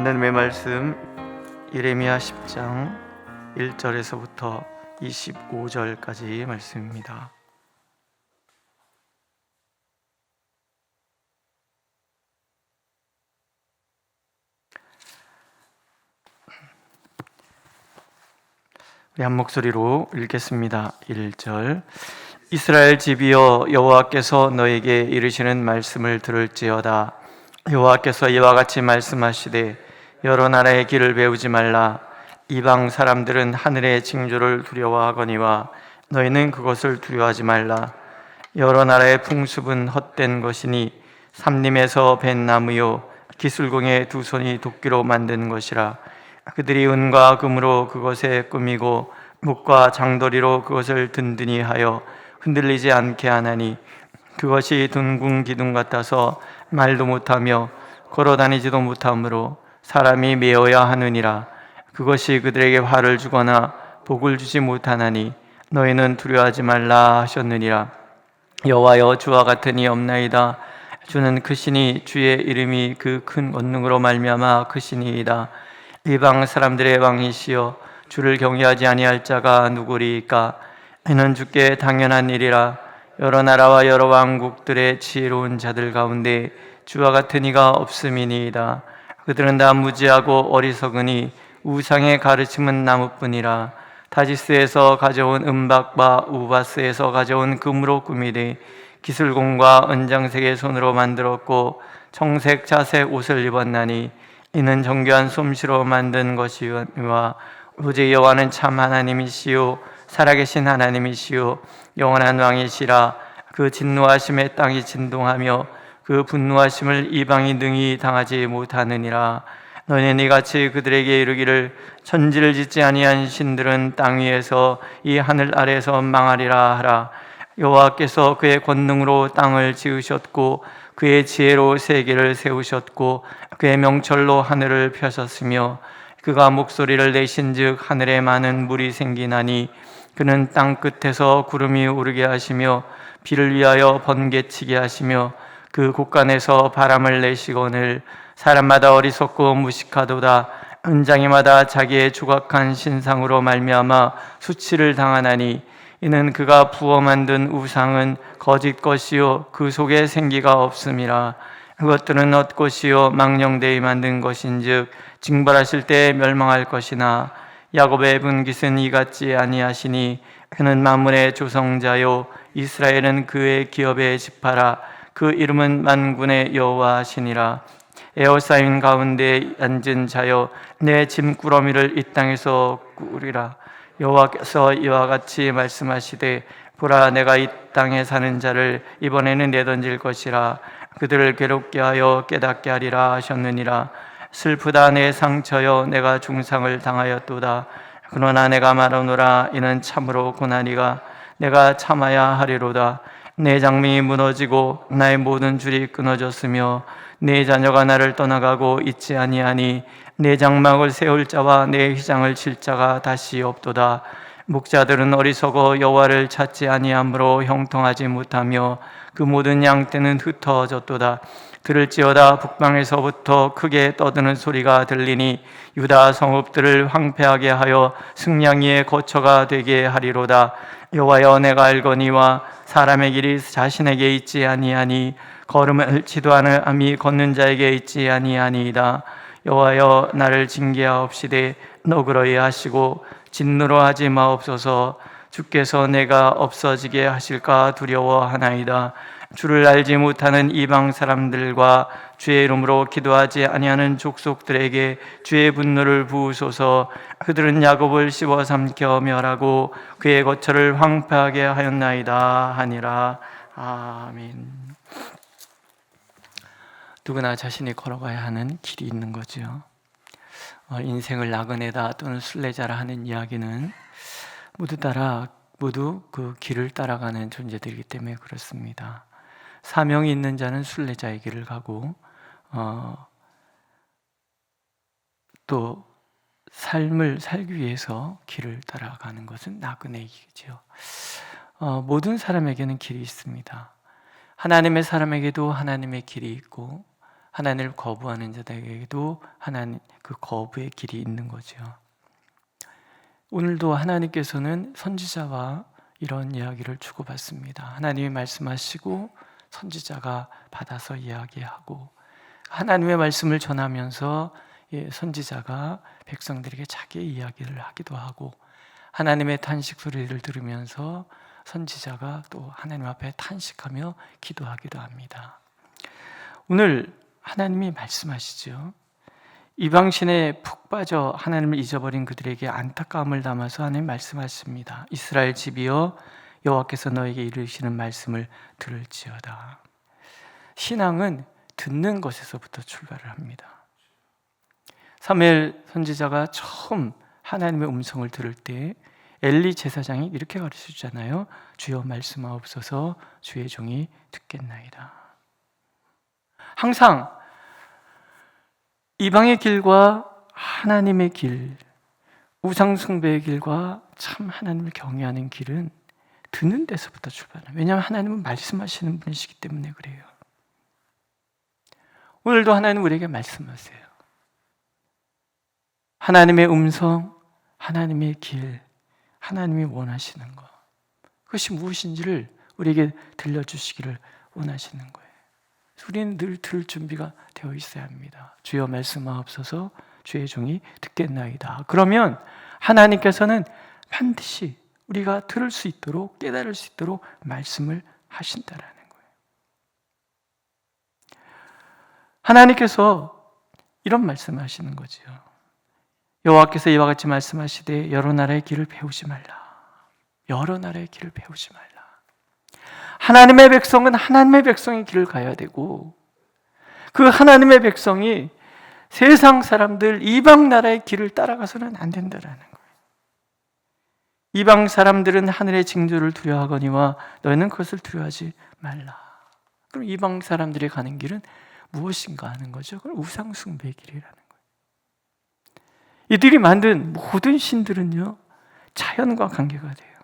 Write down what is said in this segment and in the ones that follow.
하나님의 말씀 예레미야 10장 1절에서부터 25절까지 말씀입니다. 우리 한 목소리로 읽겠습니다. 1절. 이스라엘 집이여, 여호와께서 너에게 이르시는 말씀을 들을지어다. 여호와께서 이와 같이 말씀하시되, 여러 나라의 길을 배우지 말라. 이방 사람들은 하늘의 징조를 두려워하거니와 너희는 그것을 두려워하지 말라. 여러 나라의 풍습은 헛된 것이니 삼림에서 벤 나무요 기술공의 두 손이 도끼로 만든 것이라. 그들이 은과 금으로 그것에 꾸미고 목과 장도리로 그것을 든든히 하여 흔들리지 않게 하나니, 그것이 둥근 기둥 같아서 말도 못하며 걸어다니지도 못하므로 사람이 메어야 하느니라. 그것이 그들에게 화를 주거나 복을 주지 못하나니 너희는 두려워하지 말라 하셨느니라. 여호와여, 주와 같은 이 없나이다. 주는 크시니 주의 이름이 그 큰 권능으로 말미암아 크시니이다. 이방 사람들의 왕이시여, 주를 경외하지 아니할 자가 누구리이까? 이는 주께 당연한 일이라. 여러 나라와 여러 왕국들의 지혜로운 자들 가운데 주와 같은 이가 없음이니이다. 그들은 다 무지하고 어리석으니 우상의 가르침은 나무뿐이라. 타지스에서 가져온 은박과 우바스에서 가져온 금으로 꾸미되 기술공과 은장색의 손으로 만들었고 청색 자색 옷을 입었나니, 이는 정교한 솜씨로 만든 것이와 오직 여호와는 참 하나님이시요 살아계신 하나님이시요 영원한 왕이시라. 그 진노하심에 땅이 진동하며 그 분노하심을 이방이 능히 당하지 못하느니라. 너희는 이같이 그들에게 이르기를, 천지를 짓지 아니한 신들은 땅 위에서 이 하늘 아래에서 망하리라 하라. 여호와께서 그의 권능으로 땅을 지으셨고 그의 지혜로 세계를 세우셨고 그의 명철로 하늘을 펴셨으며, 그가 목소리를 내신즉 하늘에 많은 물이 생기나니, 그는 땅 끝에서 구름이 오르게 하시며 비를 위하여 번개치게 하시며 그 곳간에서 바람을 내시거늘. 사람마다 어리석고 무식하도다. 은장이마다 자기의 조각한 신상으로 말미암아 수치를 당하나니, 이는 그가 부어 만든 우상은 거짓 것이요 그 속에 생기가 없음이라. 그것들은 헛것이요 망령되이 만든 것인즉 징벌하실 때 멸망할 것이나, 야곱의 분깃은 이같지 아니하시니 그는 만물의 조성자요 이스라엘은 그의 기업의 지파라. 그 이름은 만군의 여호와시니라. 에어싸인 가운데 앉은 자여, 내 짐꾸러미를 이 땅에서 꾸리라. 여호와께서 이와 같이 말씀하시되, 보라, 내가 이 땅에 사는 자를 이번에는 내던질 것이라. 그들을 괴롭게 하여 깨닫게 하리라 하셨느니라. 슬프다 내 상처여, 내가 중상을 당하였도다. 그러나 내가 말하노라, 이는 참으로 고난이가 내가 참아야 하리로다. 내 장명이 무너지고 나의 모든 줄이 끊어졌으며 내 자녀가 나를 떠나가고 있지 아니하니, 내 장막을 세울 자와 내 휘장을 칠 자가 다시 없도다. 목자들은 어리석어 여호와를 찾지 아니하므로 형통하지 못하며 그 모든 양떼는 흩어졌도다. 들을지어다, 북방에서부터 크게 떠드는 소리가 들리니 유다 성읍들을 황폐하게 하여 승냥이의 거처가 되게 하리로다. 여호와여, 내가 알거니와 사람의 길이 자신에게 있지 아니하니 걸음을 지도하는 암이 걷는 자에게 있지 아니하니이다. 여호와여, 나를 징계하옵시되 너그러이 하시고 진노로 하지 마옵소서. 주께서 내가 없어지게 하실까 두려워하나이다. 주를 알지 못하는 이방 사람들과 주의 이름으로 기도하지 아니하는 족속들에게 주의 분노를 부으소서. 그들은 야곱을 씹어 삼켜 멸하고 그의 거처를 황폐하게 하였나이다 하니라. 아멘. 누구나 자신이 걸어가야 하는 길이 있는 거죠. 인생을 나그네다 또는 순례자라 하는 이야기는 모두 그 길을 따라가는 존재들이기 때문에 그렇습니다. 사명이 있는 자는 순례자의 길을 가고 또 삶을 살기 위해서 길을 따라가는 것은 나그네의 길이죠. 모든 사람에게는 길이 있습니다. 하나님의 사람에게도 하나님의 길이 있고 하나님을 거부하는 자들에게도 하나님 그 거부의 길이 있는 거죠. 오늘도 하나님께서는 선지자와 이런 이야기를 주고받습니다. 하나님이 말씀하시고 선지자가 받아서 이야기하고, 하나님의 말씀을 전하면서 선지자가 백성들에게 자기의 이야기를 하기도 하고, 하나님의 탄식 소리를 들으면서 선지자가 또 하나님 앞에 탄식하며 기도하기도 합니다. 오늘 하나님이 말씀하시죠. 이방신에 푹 빠져 하나님을 잊어버린 그들에게 안타까움을 담아서 하나님 말씀하십니다. 이스라엘 집이여, 여호와께서 너에게 이르시는 말씀을 들을지어다. 신앙은 듣는 것에서부터 출발을 합니다. 사무엘 선지자가 처음 하나님의 음성을 들을 때 엘리 제사장이 이렇게 가르쳐 주잖아요. 주여 말씀하옵소서, 주의 종이 듣겠나이다. 항상 이방의 길과 하나님의 길, 우상숭배의 길과 참 하나님을 경외하는 길은 듣는 데서부터 출발해요. 왜냐하면 하나님은 말씀하시는 분이시기 때문에 그래요. 오늘도 하나님은 우리에게 말씀하세요. 하나님의 음성, 하나님의 길, 하나님이 원하시는 것, 그것이 무엇인지를 우리에게 들려주시기를 원하시는 거예요. 우리는 늘 들을 준비가 되어 있어야 합니다. 주여 말씀하옵소서, 주의 종이 듣겠나이다. 그러면 하나님께서는 반드시 우리가 들을 수 있도록, 깨달을 수 있도록 말씀을 하신다라는 거예요. 하나님께서 이런 말씀을 하시는 거죠. 여호와께서 이와 같이 말씀하시되 여러 나라의 길을 배우지 말라. 여러 나라의 길을 배우지 말라. 하나님의 백성은 하나님의 백성의 길을 가야 되고, 그 하나님의 백성이 세상 사람들, 이방 나라의 길을 따라가서는 안 된다라는 거예요. 이방 사람들은 하늘의 징조를 두려워하거니와 너희는 그것을 두려워하지 말라. 그럼 이방 사람들이 가는 길은 무엇인가 하는 거죠. 그건 우상 숭배의 길이라는 거예요. 이들이 만든 모든 신들은요, 자연과 관계가 돼요.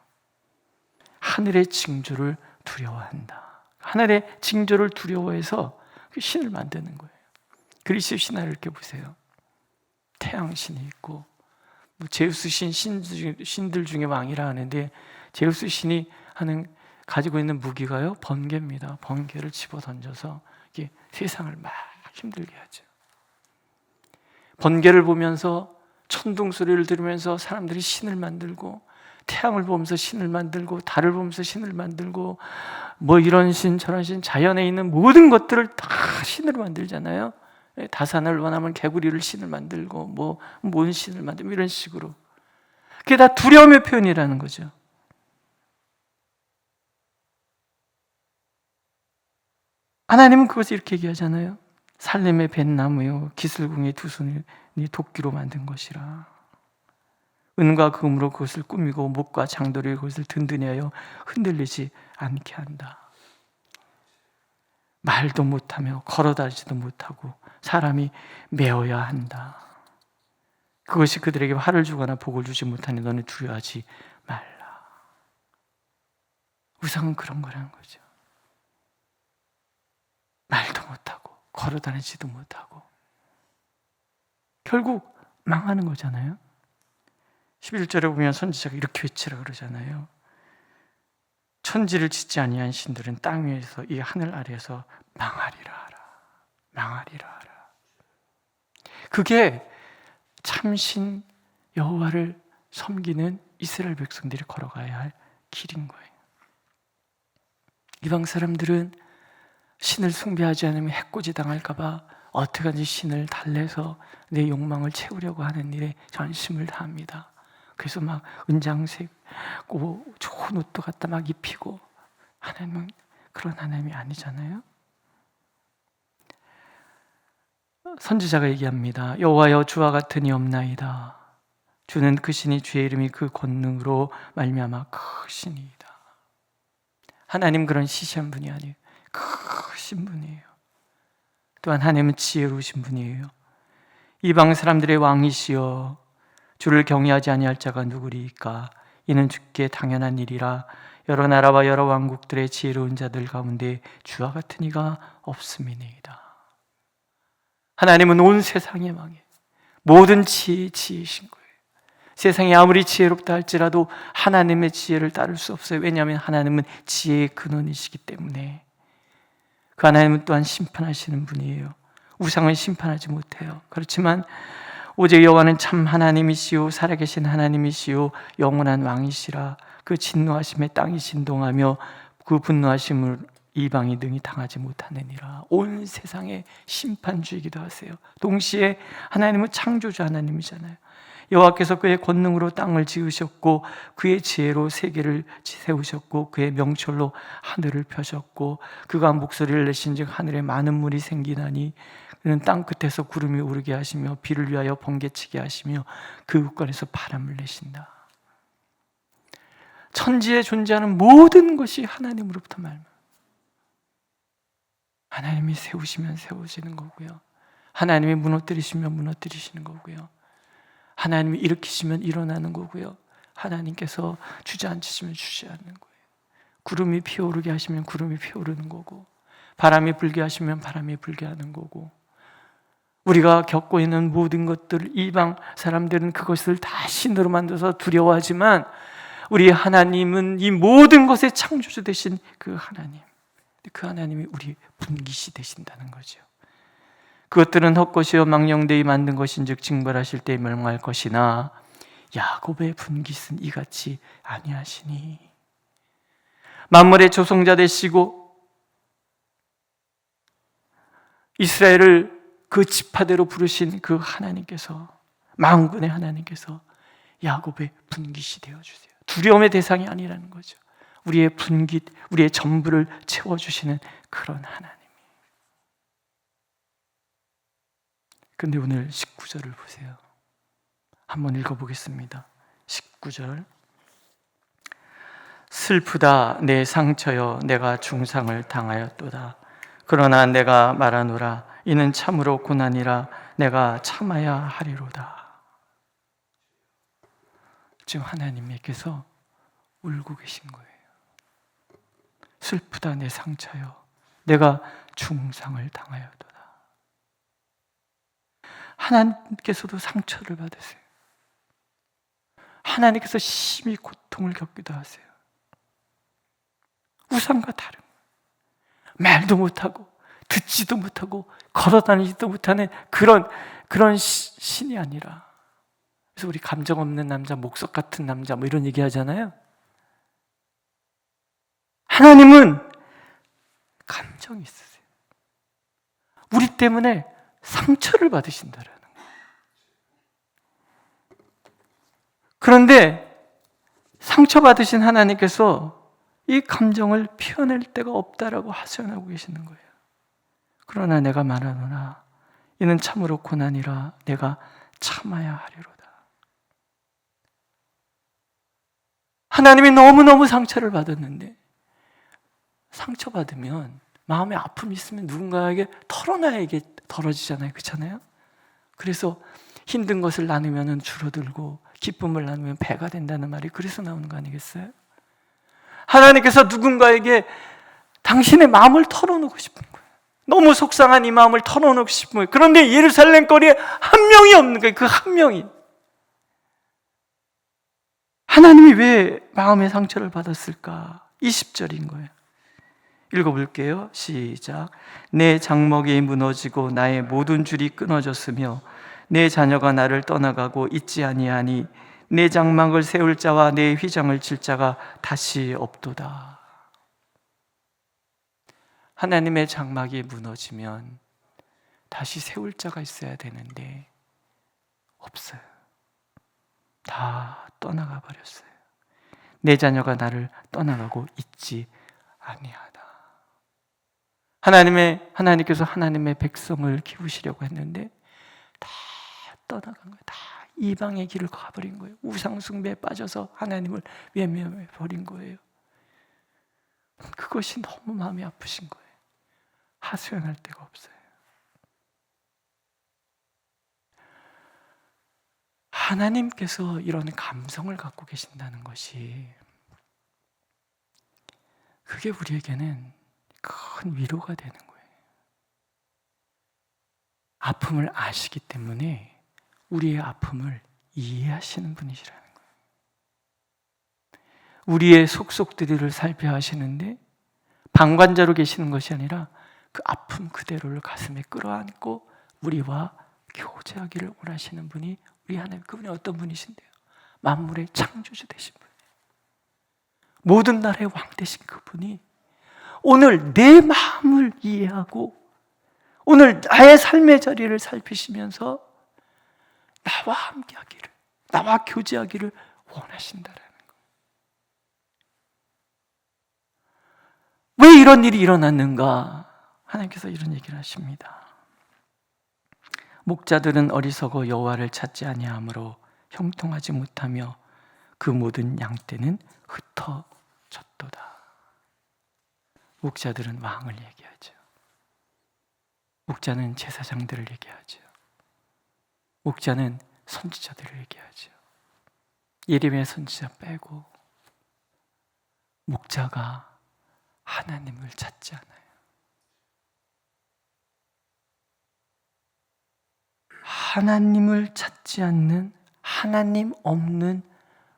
하늘의 징조를 두려워한다. 하늘의 징조를 두려워해서 그 신을 만드는 거예요. 그리스 신화를 이렇게 보세요. 태양신이 있고, 제우스 신들 중에 왕이라 하는데, 제우스 신이 가지고 있는 무기가요, 번개입니다. 번개를 집어 던져서 이게 세상을 막 힘들게 하죠. 번개를 보면서, 천둥 소리를 들으면서 사람들이 신을 만들고, 태양을 보면서 신을 만들고, 달을 보면서 신을 만들고, 뭐 이런 신 저런 신, 자연에 있는 모든 것들을 다 신으로 만들잖아요. 다산을 원하면 개구리를 신을 만들고, 뭔 신을 만들고, 이런 식으로. 그게 다 두려움의 표현이라는 거죠. 하나님은 그것을 이렇게 얘기하잖아요. 살렘의 뱃나무요, 기슬궁의 두 손이 도끼로 만든 것이라. 은과 금으로 그것을 꾸미고 목과 장도로 그것을 든든히 하여 흔들리지 않게 한다. 말도 못하며 걸어다니지도 못하고 사람이 메어야 한다. 그것이 그들에게 화를 주거나 복을 주지 못하니 너는 두려워하지 말라. 우상은 그런 거라는 거죠. 말도 못하고 걸어다니지도 못하고 결국 망하는 거잖아요. 11절에 보면 선지자가 이렇게 외치라 그러잖아요. 천지를 짓지 아니한 신들은 땅 위에서 이 하늘 아래에서 망하리라 하라. 망하리라 하라. 그게 참신 여호와를 섬기는 이스라엘 백성들이 걸어가야 할 길인 거예요. 이방 사람들은 신을 숭배하지 않으면 해코지 당할까 봐 어떻게든지 신을 달래서 내 욕망을 채우려고 하는 일에 전심을 다합니다. 그래서 막 은장색 좋은 옷도 갖다 막 입히고, 하나님은 그런 하나님이 아니잖아요. 선지자가 얘기합니다. 여호와여, 주와 같으니 없나이다. 주는 그 신이, 주의 이름이 그 권능으로 말미암아 크시니이다. 하나님 그런 시시한 분이 아니에요. 크신 분이에요. 또한 하나님은 지혜로우신 분이에요. 이방 사람들의 왕이시여, 주를 경외하지 아니할 자가 누구리이까? 이는 주께 당연한 일이라. 여러 나라와 여러 왕국들의 지혜로운 자들 가운데 주와 같은 이가 없음이니이다. 하나님은 온 세상의 왕이에요. 모든 지혜의 지혜이신 거예요. 세상이 아무리 지혜롭다 할지라도 하나님의 지혜를 따를 수 없어요. 왜냐하면 하나님은 지혜의 근원이시기 때문에. 그 하나님은 또한 심판하시는 분이에요. 우상은 심판하지 못해요. 그렇지만 오직 여호와는 참 하나님이시오 살아계신 하나님이시오 영원한 왕이시라. 그 진노하심에 땅이 진동하며 그 분노하심을 이방이 능히 당하지 못하느니라. 온 세상의 심판주이기도 하세요. 동시에 하나님은 창조주 하나님이잖아요. 여호와께서 그의 권능으로 땅을 지으셨고 그의 지혜로 세계를 세우셨고 그의 명철로 하늘을 펴셨고 그가 목소리를 내신즉 하늘에 많은 물이 생기나니 그는 땅 끝에서 구름이 오르게 하시며 비를 위하여 번개치게 하시며 그 국간에서 바람을 내신다. 천지에 존재하는 모든 것이 하나님으로부터 말미암아 하나님이 세우시면 세우시는 거고요. 하나님이 무너뜨리시면 무너뜨리시는 거고요. 하나님이 일으키시면 일어나는 거고요. 하나님께서 주저앉히시면 주저앉는 거예요. 구름이 피어오르게 하시면 구름이 피어오르는 거고 바람이 불게 하시면 바람이 불게 하는 거고 우리가 겪고 있는 모든 것들 이방 사람들은 그것을 다 신으로 만들어서 두려워하지만 우리 하나님은 이 모든 것의 창조주 되신 그 하나님, 그 하나님이 우리 분깃이 되신다는 거죠. 그것들은 헛것이요 망령되이 만든 것인즉 징벌하실 때 멸망할 것이나 야곱의 분깃은 이같이 아니하시니. 만물의 조성자 되시고 이스라엘을 그 지파대로 부르신 그 하나님께서, 만군의 하나님께서 야곱의 분깃이 되어주세요. 두려움의 대상이 아니라는 거죠. 우리의 분깃, 우리의 전부를 채워주시는 그런 하나님. 근데 오늘 19절을 보세요. 한번 읽어보겠습니다. 19절. 슬프다 내 상처여 내가 중상을 당하였도다. 그러나 내가 말하노라 이는 참으로 고난이라 내가 참아야 하리로다. 지금 하나님께서 울고 계신 거예요. 슬프다 내 상처여 내가 중상을 당하였도다. 하나님께서도 상처를 받으세요. 하나님께서 심히 고통을 겪기도 하세요. 우상과 다른 말도 못하고 듣지도 못하고 걸어다니지도 못하는 그런 신이 아니라, 그래서 우리 감정 없는 남자, 목석 같은 남자 뭐 이런 얘기 하잖아요. 하나님은 감정이 있으세요. 우리 때문에 상처를 받으신다라는 거예요. 그런데 상처받으신 하나님께서 이 감정을 표현할 데가 없다라고 하소연하고 계시는 거예요. 그러나 내가 말하노라 이는 참으로 고난이라 내가 참아야 하리로다. 하나님이 너무너무 상처를 받았는데, 상처받으면 마음에 아픔이 있으면 누군가에게 털어놔야 이게 덜어지잖아요. 그렇잖아요? 그래서 힘든 것을 나누면 줄어들고 기쁨을 나누면 배가 된다는 말이 그래서 나오는 거 아니겠어요? 하나님께서 누군가에게 당신의 마음을 털어놓고 싶은 거예요. 너무 속상한 이 마음을 털어놓고 싶은 거예요. 그런데 예루살렘 거리에 한 명이 없는 거예요. 그 한 명이. 하나님이 왜 마음의 상처를 받았을까? 20절인 거예요. 읽어볼게요. 시작. 내 장막이 무너지고 나의 모든 줄이 끊어졌으며 내 자녀가 나를 떠나가고 있지 아니하니 내 장막을 세울 자와 내 휘장을 칠 자가 다시 없도다. 하나님의 장막이 무너지면 다시 세울 자가 있어야 되는데 없어요. 다 떠나가 버렸어요. 내 자녀가 나를 떠나가고 있지 아니하다. 하나님께서 하나님의 백성을 키우시려고 했는데 다 떠나간 거예요. 다 이방의 길을 가버린 거예요. 우상 숭배에 빠져서 하나님을 외면해 버린 거예요. 그것이 너무 마음이 아프신 거예요. 하소연할 데가 없어요. 하나님께서 이런 감성을 갖고 계신다는 것이, 그게 우리에게는 큰 위로가 되는 거예요. 아픔을 아시기 때문에 우리의 아픔을 이해하시는 분이시라는 거예요. 우리의 속속들이를 살펴 하시는데 방관자로 계시는 것이 아니라 그 아픔 그대로를 가슴에 끌어안고 우리와 교제하기를 원하시는 분이 우리 하나님, 그분이 어떤 분이신데요? 만물의 창조주 되신 분, 모든 나라의 왕 되신 그분이 오늘 내 마음을 이해하고 오늘 나의 삶의 자리를 살피시면서 나와 함께하기를, 나와 교제하기를 원하신다라는 거예요. 왜 이런 일이 일어났는가? 하나님께서 이런 얘기를 하십니다. 목자들은 어리석어 여호와를 찾지 아니하므로 형통하지 못하며 그 모든 양떼는 흩어졌도다. 목자들은 왕을 얘기하죠. 목자는 제사장들을 얘기하죠. 목자는 선지자들을 얘기하죠. 예레미야 선지자 빼고 목자가 하나님을 찾지 않아요. 하나님을 찾지 않는, 하나님 없는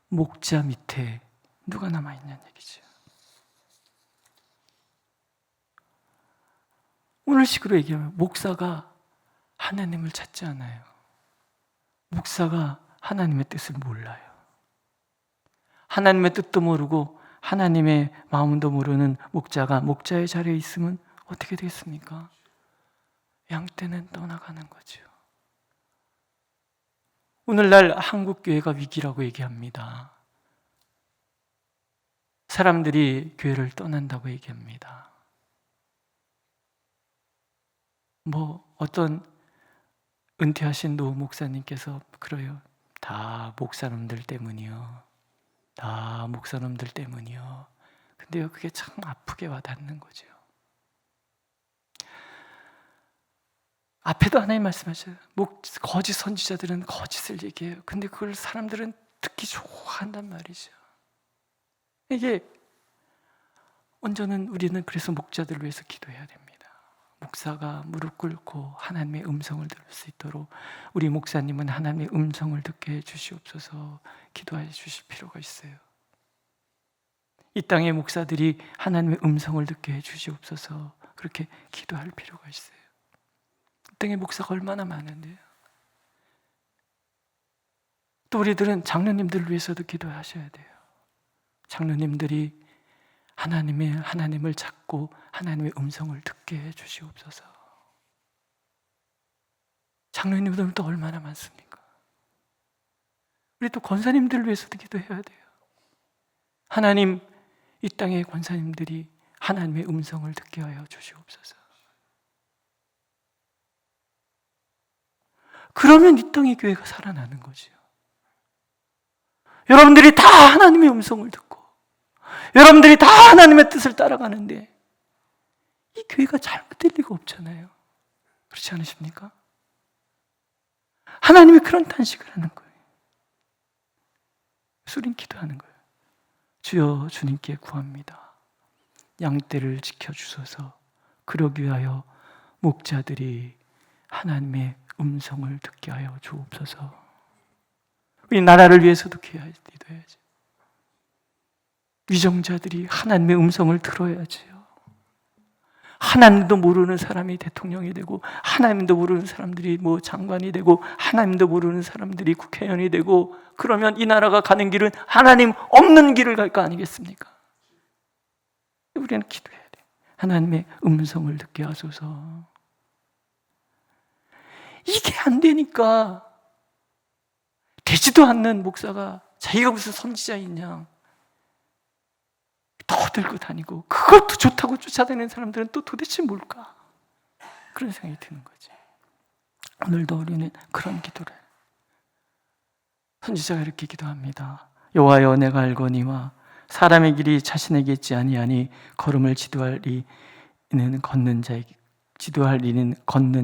목자 밑에 누가 남아있냐는 얘기죠. 오늘 식으로 얘기하면 목사가 하나님을 찾지 않아요. 목사가 하나님의 뜻을 몰라요. 하나님의 뜻도 모르고 하나님의 마음도 모르는 목자가 목자의 자리에 있으면 어떻게 되겠습니까? 양떼는 떠나가는 거죠. 오늘날 한국교회가 위기라고 얘기합니다. 사람들이 교회를 떠난다고 얘기합니다. 어떤 은퇴하신 노 목사님께서 그래요. 다 목사님들 때문이요. 다 목사님들 때문이요. 근데요, 그게 참 아프게 와닿는 거죠. 앞에도 하나님 말씀하셔요. 거짓 선지자들은 거짓을 얘기해요. 근데 그걸 사람들은 듣기 좋아한단 말이죠. 이게 온전한, 우리는 그래서 목자들을 위해서 기도해야 됩니다. 목사가 무릎 꿇고 하나님의 음성을 들을 수 있도록 우리 목사님은 하나님의 음성을 듣게 해주시옵소서 기도해 주실 필요가 있어요. 이 땅의 목사들이 하나님의 음성을 듣게 해주시옵소서 그렇게 기도할 필요가 있어요. 이 땅에 목사가 얼마나 많은데요. 또 우리들은 장로님들을 위해서도 기도하셔야 돼요. 장로님들이 하나님을 찾고 하나님의 음성을 듣게 해주시옵소서. 장로님들은 또 얼마나 많습니까? 우리 또 권사님들을 위해서도 기도해야 돼요. 하나님, 이 땅의 권사님들이 하나님의 음성을 듣게 하여 주시옵소서. 그러면 이 땅의 교회가 살아나는 거죠. 여러분들이 다 하나님의 음성을 듣고 여러분들이 다 하나님의 뜻을 따라가는데 이 교회가 잘못될 리가 없잖아요. 그렇지 않으십니까? 하나님이 그런 탄식을 하는 거예요. 그래서 우린 기도하는 거예요. 주여, 주님께 구합니다. 양떼를 지켜주소서. 그러기 위하여 목자들이 하나님의 음성을 듣게 하여 주옵소서. 우리 나라를 위해서도 기도해야죠. 위정자들이 하나님의 음성을 들어야지요. 하나님도 모르는 사람이 대통령이 되고 하나님도 모르는 사람들이 장관이 되고 하나님도 모르는 사람들이 국회의원이 되고 그러면 이 나라가 가는 길은 하나님 없는 길을 갈 거 아니겠습니까? 우리는 기도해야 돼. 하나님의 음성을 듣게 하소서. 이게 안 되니까 되지도 않는 목사가 자기가 무슨 선지자인 양 떠들고 다니고 그것도 좋다고 쫓아다니는 사람들은 또 도대체 뭘까? 그런 생각이 드는 거지. 오늘도 우리는 그런 기도를 해요. 선지자가 이렇게 기도합니다. 여호와여, 내가 알거니와 사람의 길이 자신에게 있지 아니하니 걸음을 지도할 이는 걷는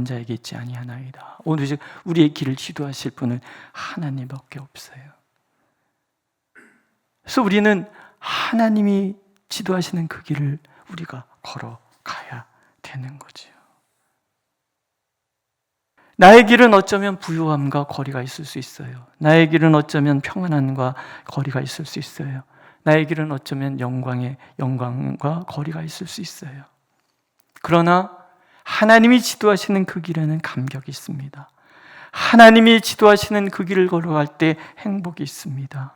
자에게 있지 아니하나이다. 오늘 우리의 길을 지도하실 분은 하나님밖에 없어요. 그래서 우리는 하나님이 지도하시는 그 길을 우리가 걸어가야 되는 거죠. 나의 길은 어쩌면 부유함과 거리가 있을 수 있어요. 나의 길은 어쩌면 평안함과 거리가 있을 수 있어요. 나의 길은 어쩌면 영광과 거리가 있을 수 있어요. 그러나 하나님이 지도하시는 그 길에는 감격이 있습니다. 하나님이 지도하시는 그 길을 걸어갈 때 행복이 있습니다.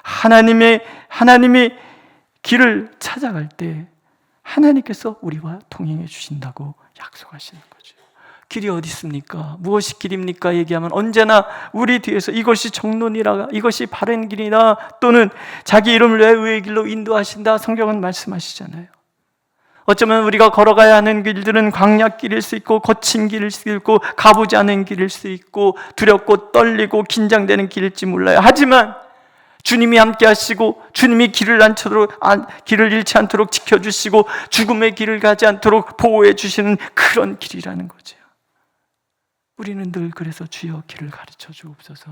하나님이 길을 찾아갈 때 하나님께서 우리와 동행해 주신다고 약속하시는 거죠. 길이 어디 있습니까? 무엇이 길입니까? 얘기하면 언제나 우리 뒤에서 이것이 정론이라, 이것이 바른 길이다, 또는 자기 이름을 왜 의의 길로 인도하신다, 성경은 말씀하시잖아요. 어쩌면 우리가 걸어가야 하는 길들은 광야길일 수 있고 거친 길일 수 있고 가보지 않은 길일 수 있고 두렵고 떨리고 긴장되는 길일지 몰라요. 하지만 주님이 함께 하시고 주님이 길을 잃지 않도록 지켜주시고 죽음의 길을 가지 않도록 보호해 주시는 그런 길이라는 거죠. 우리는 늘 그래서 주여 길을 가르쳐 주옵소서.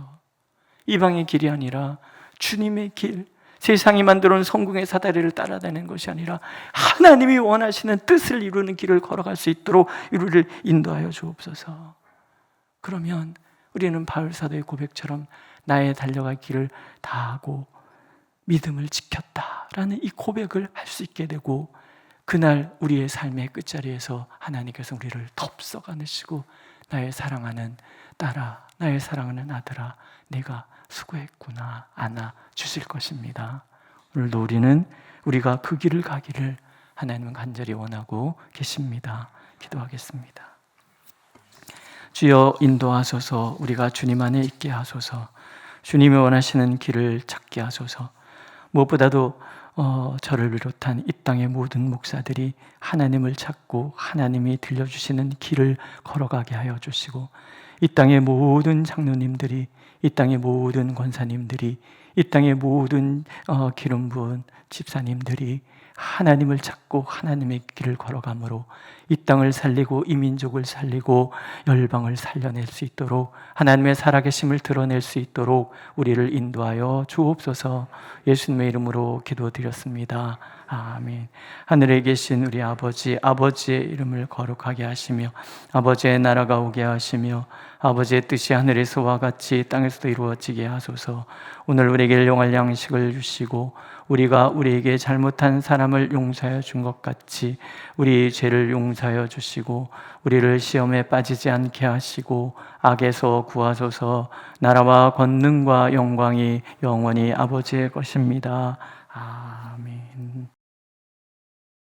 이방의 길이 아니라 주님의 길, 세상이 만들어 놓은 성공의 사다리를 따라다니는 것이 아니라 하나님이 원하시는 뜻을 이루는 길을 걸어갈 수 있도록 우리를 인도하여 주옵소서. 그러면 우리는 바울 사도의 고백처럼 나의 달려갈 길을 다하고 믿음을 지켰다라는 이 고백을 할 수 있게 되고, 그날 우리의 삶의 끝자리에서 하나님께서 우리를 덥석 안으시고 나의 사랑하는 딸아, 나의 사랑하는 아들아, 내가 수고했구나 안아 주실 것입니다. 오늘도 우리는 우리가 그 길을 가기를 하나님은 간절히 원하고 계십니다. 기도하겠습니다. 주여 인도하소서. 우리가 주님 안에 있게 하소서. 주님이 원하시는 길을 찾게 하소서. 무엇보다도 저를 비롯한 이 땅의 모든 목사들이 하나님을 찾고 하나님이 들려주시는 길을 걸어가게 하여 주시고, 이 땅의 모든 장로님들이, 이 땅의 모든 권사님들이, 이 땅의 모든 기름 부은 집사님들이 하나님을 찾고 하나님의 길을 걸어가므로 이 땅을 살리고 이 민족을 살리고 열방을 살려낼 수 있도록, 하나님의 살아계심을 드러낼 수 있도록 우리를 인도하여 주옵소서. 예수님의 이름으로 기도드렸습니다. 아멘. 하늘에 계신 우리 아버지, 아버지의 이름을 거룩하게 하시며 아버지의 나라가 오게 하시며 아버지의 뜻이 하늘에서와 같이 땅에서도 이루어지게 하소서. 오늘 우리에게 일용할 양식을 주시고 우리가 우리에게 잘못한 사람을 용서하여 준 것 같이 우리 죄를 용서하여 주시고 우리를 시험에 빠지지 않게 하시고 악에서 구하소서. 나라와 권능과 영광이 영원히 아버지의 것입니다. 아멘.